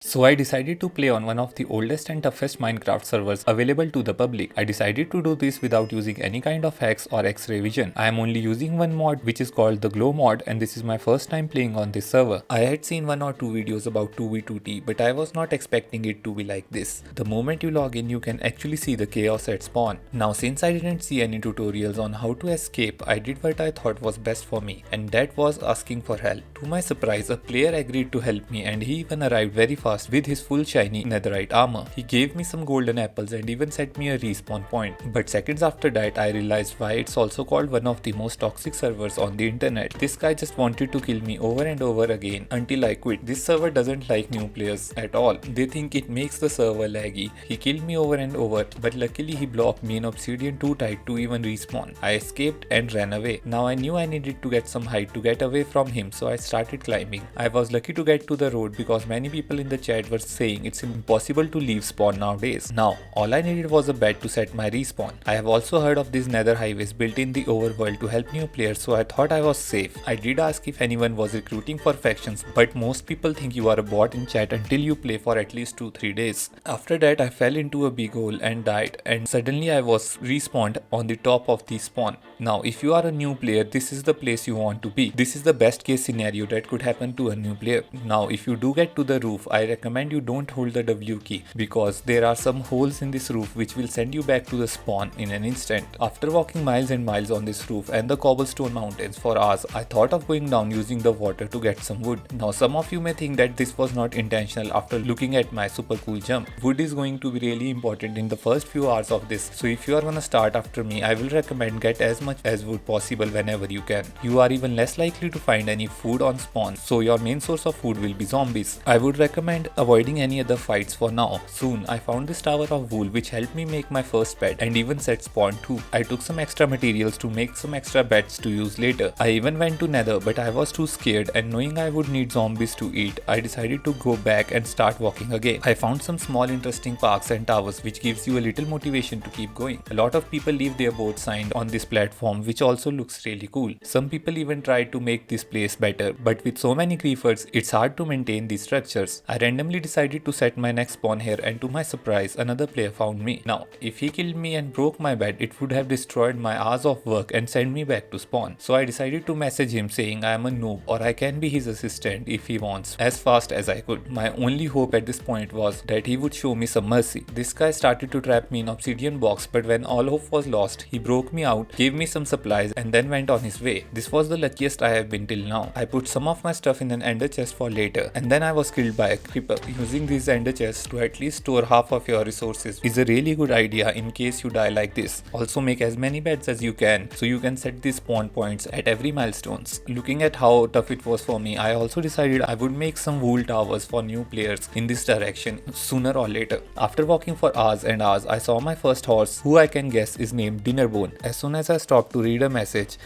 So I decided to play on one of the oldest and toughest Minecraft servers available to the public. I decided to do this without using any kind of hacks or X-ray vision. I am only using one mod which is called the glow mod, and this is my first time playing on this server. I had seen one or two videos about 2v2t, but I was not expecting it to be like this. The moment you log in, you can actually see the chaos at spawn. Now since I didn't see any tutorials on how to escape, I did what I thought was best for me, and that was asking for help. To my surprise, a player agreed to help me, and he even arrived very fast with his full shiny netherite armor. He gave me some golden apples and even set me a respawn point. But seconds after that, I realized why it's also called one of the most toxic servers on the internet. This guy just wanted to kill me over and over again until I quit. This server doesn't like new players at all. They think it makes the server laggy. He killed me over and over, but luckily he blocked me in obsidian too tight to even respawn. I escaped and ran away. Now I knew I needed to get some height to get away from him, so I started climbing. I was lucky to get to the road because many people in the chat were saying it's impossible to leave spawn nowadays. Now, all I needed was a bed to set my respawn. I have also heard of these nether highways built in the overworld to help new players, so I thought I was safe. I did ask if anyone was recruiting for factions, but most people think you are a bot in chat until you play for at least 2-3 days. After that, I fell into a big hole and died, and suddenly I was respawned on the top of the spawn. Now, if you are a new player, this is the place you want to be. This is the best case scenario that could happen to a new player. Now, if you do get to the roof, I recommend you don't hold the W key because there are some holes in this roof which will send you back to the spawn in an instant. After walking miles and miles on this roof and the cobblestone mountains for hours, I thought of going down using the water to get some wood. Now some of you may think that this was not intentional after looking at my super cool jump. Wood is going to be really important in the first few hours of this, so if you are gonna start after me, I will recommend get as much as wood possible whenever you can. You are even less likely to find any food on spawn, so your main source of food will be zombies. I would recommend avoiding any other fights for now. Soon I found this tower of wool which helped me make my first bed and even set spawn too. I took some extra materials to make some extra beds to use later. I even went to nether, but I was too scared, and knowing I would need zombies to eat, I decided to go back and start walking again. I found some small interesting parks and towers which gives you a little motivation to keep going. A lot of people leave their boat sign on this platform which also looks really cool. Some people even tried to make this place better, but with so many creepers it's hard to maintain these structures. I randomly decided to set my next spawn here, and to my surprise another player found me. Now if he killed me and broke my bed, it would have destroyed my hours of work and sent me back to spawn. So I decided to message him saying I am a noob or I can be his assistant if he wants, as fast as I could. My only hope at this point was that he would show me some mercy. This guy started to trap me in obsidian box, but when all hope was lost, he broke me out, gave me some supplies and then went on his way. This was the luckiest I have been till now. I put some of my stuff in an ender chest for later, and then I was killed by a creeper. Using these ender chests to at least store half of your resources is a really good idea in case you die like this. Also make as many beds as you can so you can set these spawn points at every milestones. Looking at how tough it was for me, I also decided I would make some wool towers for new players in this direction sooner or later. After walking for hours and hours, I saw my first horse, who I can guess is named Dinnerbone. As soon as I stopped to read a message,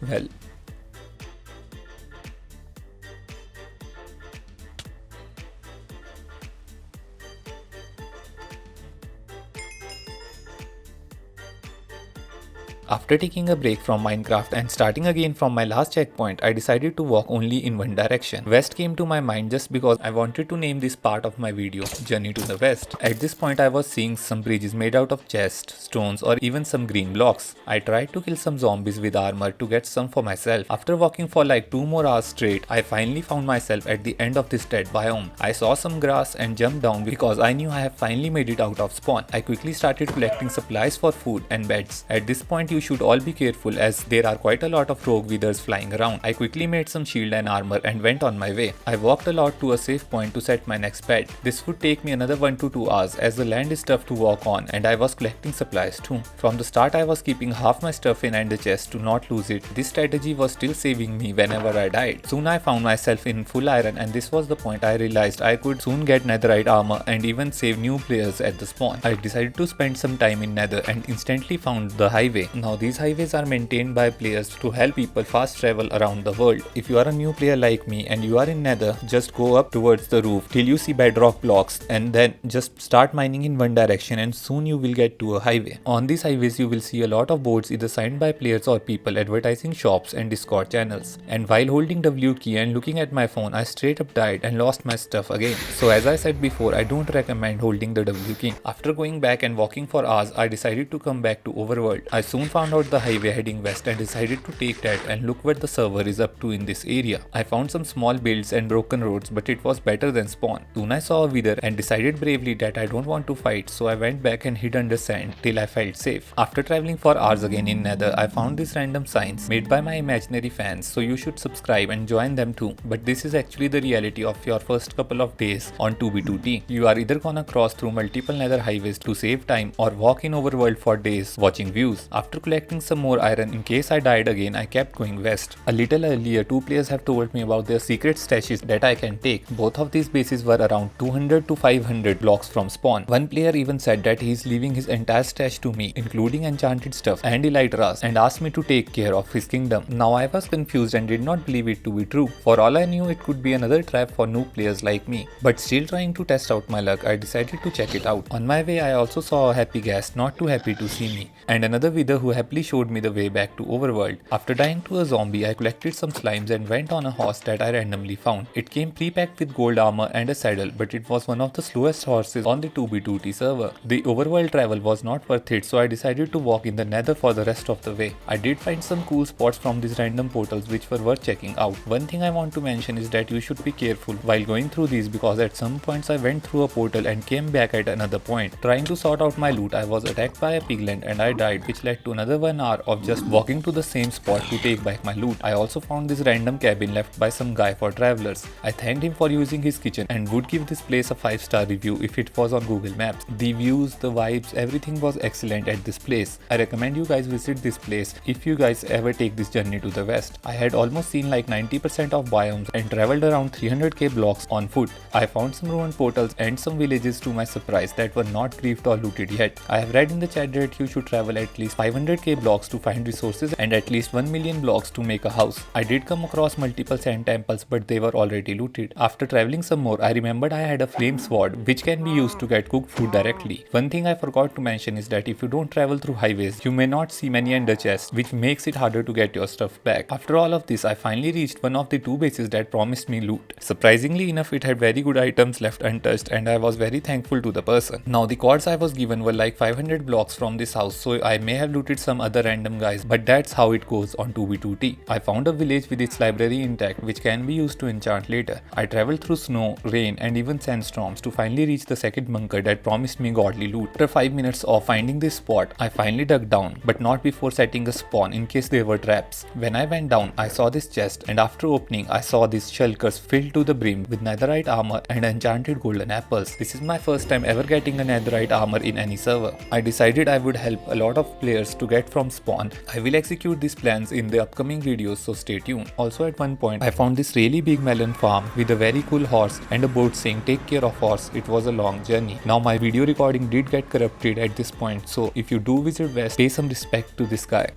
well, after taking a break from Minecraft and starting again from my last checkpoint, I decided to walk only in one direction. West came to my mind just because I wanted to name this part of my video Journey to the West. At this point I was seeing some bridges made out of chests, stones or even some green blocks. I tried to kill some zombies with armor to get some for myself. After walking for like 2 more hours straight, I finally found myself at the end of this dead biome. I saw some grass and jumped down because I knew I have finally made it out of spawn. I quickly started collecting supplies for food and beds. At this point you should all be careful as there are quite a lot of rogue withers flying around. I quickly made some shield and armor and went on my way. I walked a lot to a safe point to set my next bed. This would take me another 1 to 2 hours as the land is tough to walk on, and I was collecting supplies too. From the start I was keeping half my stuff in ender chest to not lose it. This strategy was still saving me whenever I died. Soon I found myself in full iron, and this was the point I realized I could soon get netherite armor and even save new players at the spawn. I decided to spend some time in nether and instantly found the highway. Now these highways are maintained by players to help people fast travel around the world. If you are a new player like me and you are in Nether, just go up towards the roof till you see bedrock blocks and then just start mining in one direction and soon you will get to a highway. On these highways you will see a lot of boards either signed by players or people advertising shops and Discord channels. And while holding W key and looking at my phone, I straight up died and lost my stuff again. So as I said before, I don't recommend holding the W key. After going back and walking for hours, I decided to come back to Overworld. I soon found out the highway heading west and decided to take that and look what the server is up to in this area. I found some small builds and broken roads, but it was better than spawn. Soon I saw a wither and decided bravely that I don't want to fight, so I went back and hid under sand till I felt safe. After traveling for hours again in Nether, I found these random signs made by my imaginary fans, so you should subscribe and join them too. But this is actually the reality of your first couple of days on 2b2t. You are either gonna cross through multiple Nether highways to save time or walk in Overworld for days watching views. After collecting some more iron in case I died again, I kept going west. A little earlier, two players have told me about their secret stashes that I can take. Both of these bases were around 200 to 500 blocks from spawn. One player even said that he is leaving his entire stash to me, including enchanted stuff and elytras, and asked me to take care of his kingdom. Now I was confused and did not believe it to be true. For all I knew, it could be another trap for noob players like me. But still trying to test out my luck, I decided to check it out. On my way, I also saw a happy ghast, not too happy to see me, and another wither who happily showed me the way back to Overworld. After dying to a zombie, I collected some slimes and went on a horse that I randomly found. It came pre-packed with gold armor and a saddle, but it was one of the slowest horses on the 2b2t server. The Overworld travel was not worth it, so I decided to walk in the Nether for the rest of the way. I did find some cool spots from these random portals which were worth checking out. One thing I want to mention is that you should be careful while going through these, because at some points I went through a portal and came back at another point. Trying to sort out my loot, I was attacked by a piglet and I died, which led to another 1 hour of just walking to the same spot to take back my loot. I also found this random cabin left by some guy for travelers. I thanked him for using his kitchen and would give this place a 5-star review if it was on Google Maps. The views, the vibes, everything was excellent at this place. I recommend you guys visit this place if you guys ever take this journey to the west. I had almost seen like 90% of biomes and traveled around 300k blocks on foot. I found some ruined portals and some villages to my surprise that were not griefed or looted yet. I have read in the chat that you should travel at least 500k blocks to find resources and at least 1 million blocks to make a house. I did come across multiple sand temples, but they were already looted. After traveling some more, I remembered I had a flame sword which can be used to get cooked food directly. One thing I forgot to mention is that if you don't travel through highways, you may not see many ender chests, which makes it harder to get your stuff back. After all of this, I finally reached one of the 2 bases that promised me loot. Surprisingly enough, it had very good items left untouched and I was very thankful to the person. Now the coords I was given were like 500 blocks from this house, so I may have looted some other random guys, but that's how it goes on 2b2t. I found a village with its library intact which can be used to enchant later. I traveled through snow, rain and even sandstorms to finally reach the second bunker that promised me godly loot. After 5 minutes of finding this spot, I finally dug down, but not before setting a spawn in case there were traps. When I went down, I saw this chest, and after opening, I saw these shulkers filled to the brim with netherite armor and enchanted golden apples. This is my first time ever getting a netherite armor in any server. I decided I would help a lot of players to get from spawn. I will execute these plans in the upcoming videos, so stay tuned. Also at one point, I found this really big melon farm with a very cool horse and a board saying take care of horse. It was a long journey. Now my video recording did get corrupted at this point, so if you do visit west, pay some respect to this guy.